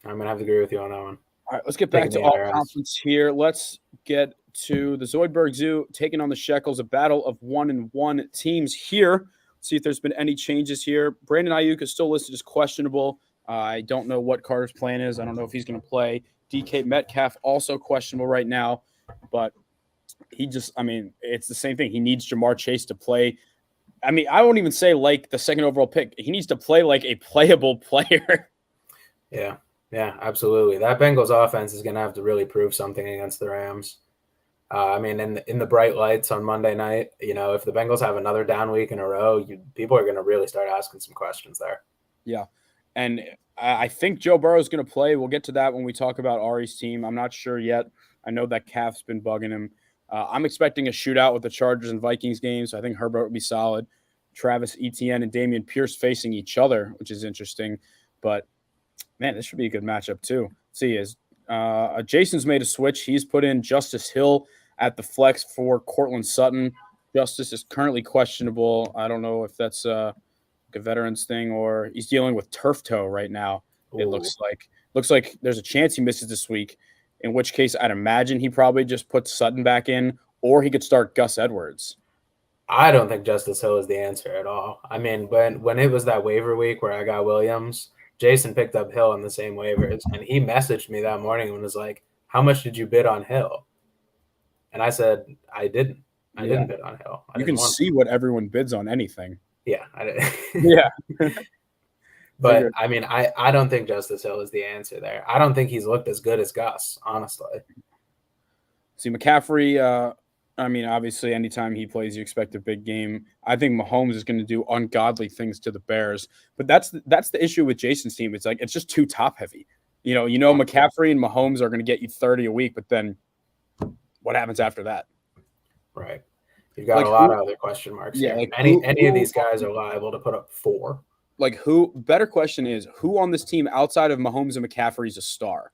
I'm going to have to agree with you on that one. All right, let's get back to all conference here. Let's get to the Zoidberg Zoo taking on the Shekels, a battle of 1-1 teams here. See if there's been any changes here. Brandon Ayuk is still listed as questionable. I don't know what Carter's plan is. I don't know if he's going to play. DK Metcalf also questionable right now, but it's the same thing. He needs Jamar Chase to play. I mean, I won't even say like the second overall pick. He needs to play like a playable player. Yeah, absolutely. That Bengals offense is going to have to really prove something against the Rams. In the bright lights on Monday night, if the Bengals have another down week in a row, people are going to really start asking some questions there. Yeah, and I think Joe Burrow is going to play. We'll get to that when we talk about Ari's team. I'm not sure yet. I know that calf's been bugging him. I'm expecting a shootout with the Chargers and Vikings game, so I think Herbert will be solid. Travis Etienne and Damian Pierce facing each other, which is interesting. But, man, this should be a good matchup too. Let's see, Jason's made a switch. He's put in Justice Hill at the flex for Cortland Sutton. Justice is currently questionable. I don't know if that's a veterans thing or he's dealing with turf toe right now. Ooh. It looks like there's a chance he misses this week, in which case I'd imagine he probably just puts Sutton back in, or he could start Gus Edwards. I don't think Justice Hill is the answer at all. I mean, when it was that waiver week where I got Williams, Jason picked up Hill on the same waivers, and he messaged me that morning and was like, "How much did you bid on Hill?" And I said, I didn't bid on Hill. You can see what everyone bids on anything. Yeah. I did. Yeah. But, I mean, I don't think Justice Hill is the answer there. I don't think he's looked as good as Gus, honestly. See, McCaffrey, obviously, anytime he plays, you expect a big game. I think Mahomes is going to do ungodly things to the Bears. But that's the issue with Jason's team. It's like it's just too top-heavy. McCaffrey and Mahomes are going to get you 30 a week, but then what happens after that? Right. You've got a lot of other question marks. Yeah. Like any of these guys are liable to put up 4. Better question is, who on this team outside of Mahomes and McCaffrey is a star?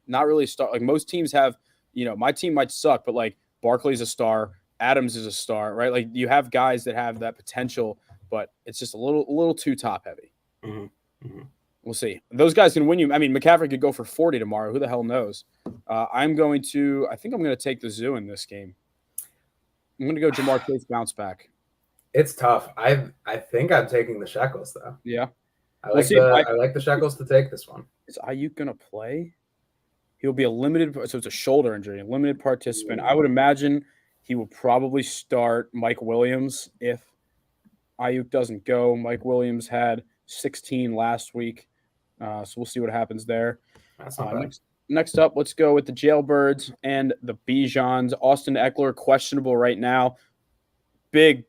Not really a star. Like most teams have, my team might suck, but like Barkley's a star, Adams is a star, right? Like you have guys that have that potential, but it's just a little too top heavy. Mm-hmm. Mm-hmm. We'll see. Those guys can win you. I mean, McCaffrey could go for 40 tomorrow. Who the hell knows? I think I'm going to take the Zoo in this game. I'm going to go Jamar Chase bounce back. It's tough. I think I'm taking the Shekels though. Yeah. I like the Shekels to take this one. Is Ayuk going to play? He'll be a limited, so it's a shoulder injury, a limited participant. I would imagine he will probably start Mike Williams if Ayuk doesn't go. Mike Williams had 16 last week, so we'll see what happens there. That's not bad. Next up, let's go with the Jailbirds and the Bijans. Austin Eckler, questionable right now. Big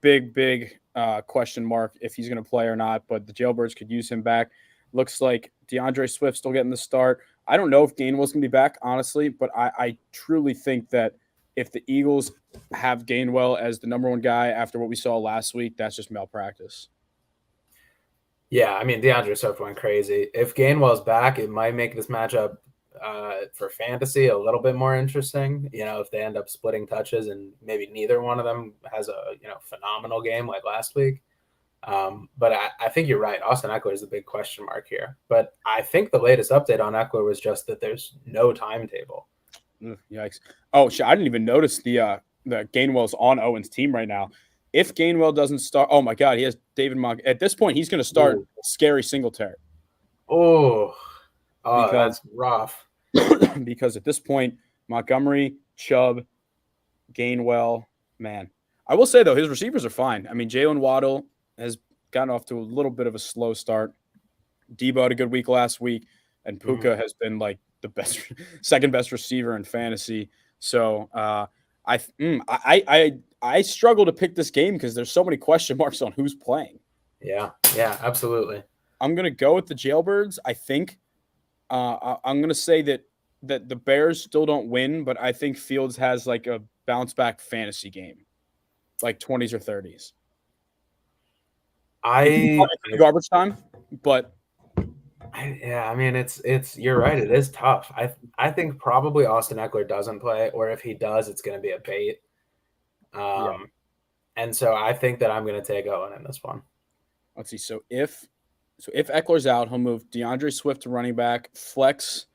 question mark if he's going to play or not, but the Jailbirds could use him back. Looks like DeAndre Swift still getting the start. I don't know if Gainwell's going to be back, honestly, but I truly think that if the Eagles have Gainwell as the number one guy after what we saw last week, that's just malpractice. Yeah, I mean, DeAndre Swift went crazy. If Gainwell's back, it might make this matchup for fantasy a little bit more interesting. If they end up splitting touches and maybe neither one of them has a phenomenal game like last week. But I think you're right. Austin Eckler is the big question mark here. But I think the latest update on Eckler was just that there's no timetable. Yikes! Oh, shit! I didn't even notice the Gainwell's on Owen's team right now. If Gainwell doesn't start, oh my God, he has David Monk. At this point, he's going to start Scary Singletary. That's rough. Because at this point, Montgomery, Chubb, Gainwell, man. I will say, though, his receivers are fine. I mean, Jalen Waddle has gotten off to a little bit of a slow start. Debo had a good week last week, and Puka has been like the second best receiver in fantasy. So I struggle to pick this game because there's so many question marks on who's playing. Yeah, absolutely. I'm going to go with the Jailbirds. I think I'm going to say that the Bears still don't win, but I think Fields has like a bounce back fantasy game, like 20s or 30s. Garbage time, but it's you're right. It is tough. I think probably Austin Eckler doesn't play, or if he does, it's going to be a bait. And so I think that I'm going to take Owen in this one. Let's see. So if Eckler's out, he'll move DeAndre Swift to running back, flex.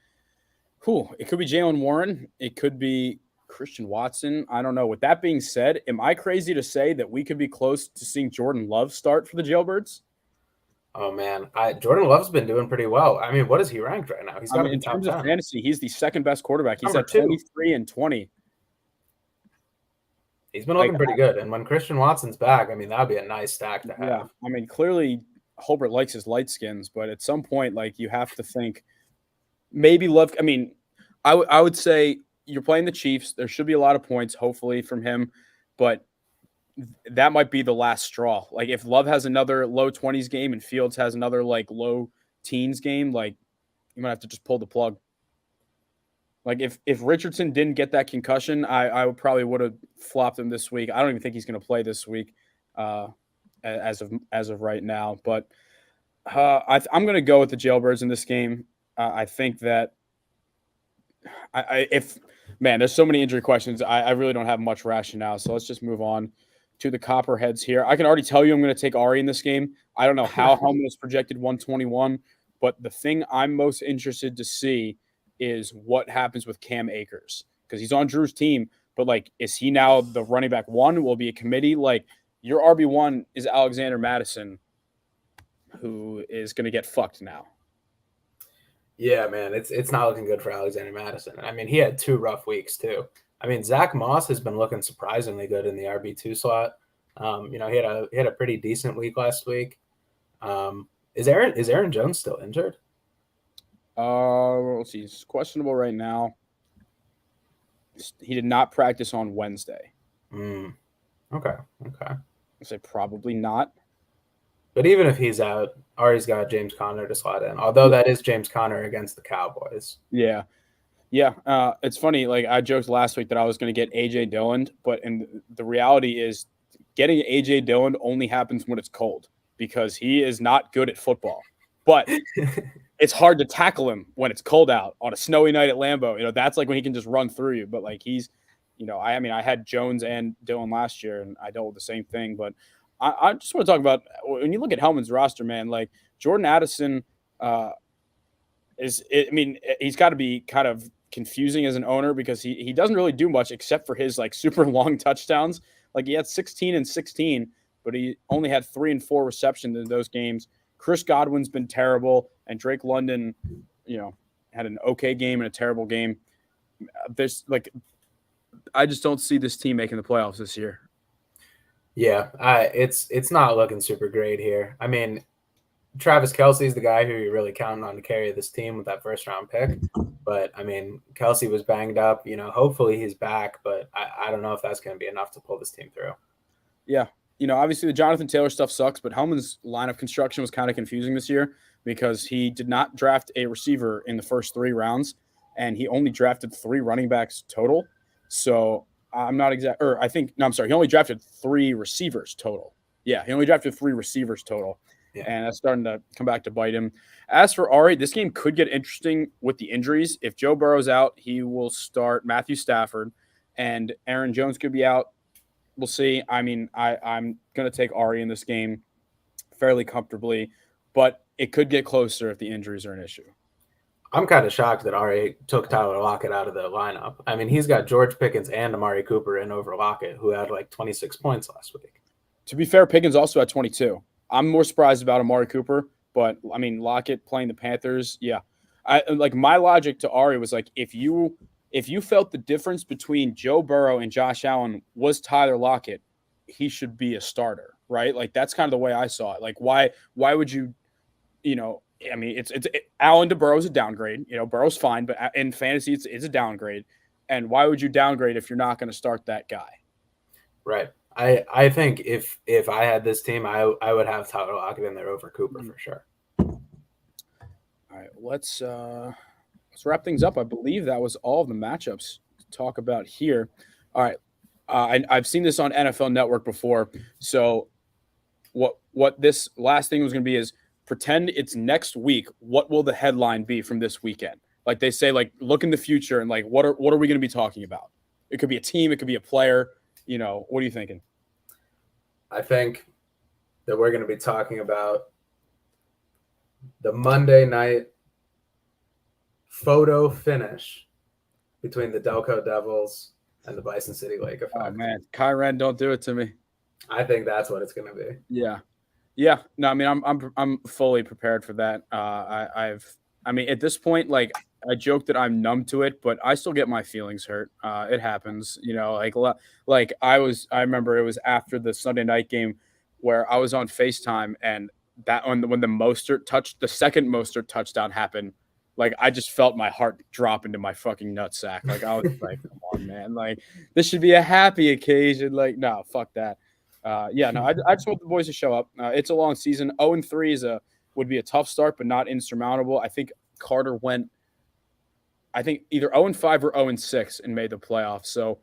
It could be Jaylen Warren. It could be Christian Watson, I don't know. With that being said, am I crazy to say that we could be close to seeing Jordan Love start for the Jailbirds? Oh man, Jordan Love's been doing pretty well. I mean, what is he ranked right now? He's I got to mean, be in top terms of 10. fantasy, he's the second best quarterback. He's Number at 2. 23 and 20. He's been looking pretty good. And when Christian Watson's back, I mean, that'd be a nice stack to have. Yeah, I mean, clearly Holbert likes his light skins, but at some point, like, you have to think maybe Love. I mean, I would say you're playing the Chiefs. There should be a lot of points, hopefully, from him, but that might be the last straw. Like, if Love has another low 20s game and Fields has another like low teens game, like, you might have to just pull the plug. Like, if Richardson didn't get that concussion, I probably would have flopped him this week. I don't even think he's going to play this week, as of right now. But I'm going to go with the Jailbirds in this game. I think that there's so many injury questions. I really don't have much rationale. So let's just move on to the Copperheads here. I can already tell you I'm going to take Ari in this game. I don't know how Helmet is projected 121, but the thing I'm most interested to see is what happens with Cam Akers, because he's on Drew's team. But, like, is he now the running back one? Will it be a committee? Like, your RB1 is Alexander Madison, who is going to get fucked now. Yeah, man, it's not looking good for Alexander Madison. I mean, he had 2 rough weeks too. I mean, Zach Moss has been looking surprisingly good in the RB2 slot. He had a pretty decent week last week. Is Aaron Jones still injured? Let's see. He's questionable right now. He did not practice on Wednesday. Okay. I say probably not. But even if he's out, Ari's got James Conner to slot in. Although that is James Conner against the Cowboys. Yeah. It's funny. Like, I joked last week that I was going to get AJ Dillon, but the reality is getting AJ Dillon only happens when it's cold, because he is not good at football. But it's hard to tackle him when it's cold out on a snowy night at Lambeau. That's like when he can just run through you. But, like, he's, I had Jones and Dillon last year, and I dealt with the same thing. But I just want to talk about, when you look at Hellman's roster, man, like, Jordan Addison he's got to be kind of confusing as an owner, because he doesn't really do much except for his, like, super long touchdowns. Like, he had 16 and 16, but he only had 3 and 4 receptions in those games. Chris Godwin's been terrible, and Drake London, had an okay game and a terrible game. I just don't see this team making the playoffs this year. Yeah, it's not looking super great here. I mean, Travis Kelce's the guy who you're really counting on to carry this team with that first-round pick. But, I mean, Kelce was banged up. Hopefully he's back, but I don't know if that's going to be enough to pull this team through. Yeah. Obviously the Jonathan Taylor stuff sucks, but Hellman's line of construction was kind of confusing this year, because he did not draft a receiver in the first 3 rounds, and he only drafted 3 running backs total. So I'm not exact, or I think, no, I'm sorry. He only drafted 3 receivers total. Yeah. He only drafted 3 receivers total. Yeah. And that's starting to come back to bite him. As for Ari, this game could get interesting with the injuries. If Joe Burrow's out, he will start Matthew Stafford, and Aaron Jones could be out. We'll see. I mean, I'm going to take Ari in this game fairly comfortably, but it could get closer if the injuries are an issue. I'm kind of shocked that Ari took Tyler Lockett out of the lineup. I mean, he's got George Pickens and Amari Cooper in over Lockett, who had like 26 points last week. To be fair, Pickens also had 22. I'm more surprised about Amari Cooper, but I mean, Lockett playing the Panthers, yeah. My logic to Ari was, like, if you felt the difference between Joe Burrow and Josh Allen was Tyler Lockett, he should be a starter, right? Like, that's kind of the way I saw it. Like, why would you, I mean, it's Allen to Burrow's a downgrade. Burrow's fine, but in fantasy, it's a downgrade. And why would you downgrade if you're not going to start that guy? Right. I think if I had this team, I would have Tyler Lockett in there over Cooper for sure. All right, let's wrap things up. I believe that was all of the matchups to talk about here. All right, I've seen this on NFL Network before. So what this last thing was going to be is, pretend it's next week. What will the headline be from this weekend? Like, they say, like, look in the future and, like, what are we going to be talking about? It could be a team, it could be a player. What are you thinking? I think that we're going to be talking about the Monday night photo finish between the Delco Devils and the Bison City Lake effect. Oh man, Kyren, don't do it to me. I think that's what it's going to be. Yeah. Yeah. No, I mean, I'm fully prepared for that. I mean, at this point, like I joke that I'm numb to it, but I still get my feelings hurt. It happens, like I remember it was after the Sunday night game where I was on FaceTime and that when the second Mostert touchdown happened, like I just felt my heart drop into my fucking nutsack. Like I was like, come on, man, like this should be a happy occasion. Like, no, fuck that. Yeah, no, I just want the boys to show up. It's a long season. 0-3 would be a tough start, but not insurmountable. I think Carter went, I think either 0-5 or 0-6 and made the playoffs. So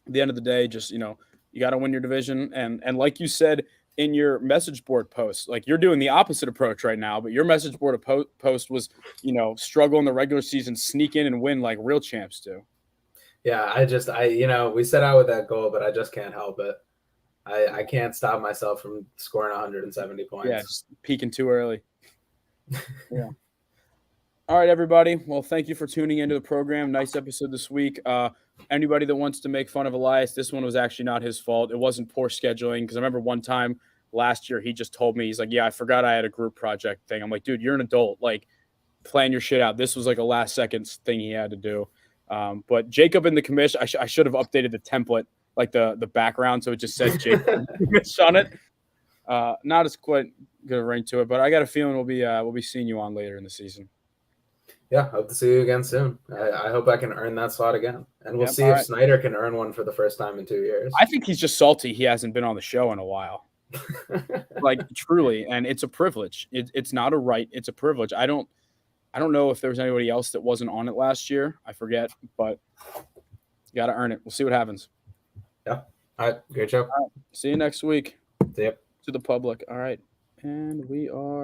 at the end of the day, just you got to win your division. And like you said in your message board post, like you're doing the opposite approach right now, but your message board post was struggle in the regular season, sneak in and win like real champs do. Yeah, we set out with that goal, but I just can't help it. I can't stop myself from scoring 170 points. Yeah, just peaking too early. Yeah. All right, everybody. Well, thank you for tuning into the program. Nice episode this week. Anybody that wants to make fun of Elias, this one was actually not his fault. It wasn't poor scheduling because I remember one time last year he just told me, he's like, yeah, I forgot I had a group project thing. I'm like, dude, you're an adult. Like, plan your shit out. This was like a last-second thing he had to do. But Jacob in the commish, I should have updated the template, like the background, so it just says Jacob on it. Not as quite good a ring to it, but I got a feeling we'll be seeing you on later in the season. Yeah, hope to see you again soon. I hope I can earn that slot again, and we'll see if Snyder can earn one for the first time in 2 years. I think he's just salty he hasn't been on the show in a while. Like truly, and it's a privilege. It's not a right; it's a privilege. I don't know if there was anybody else that wasn't on it last year. I forget, but you got to earn it. We'll see what happens. Yeah. All right. Great show. All right. See you next week. See ya. To the public. All right. And we are.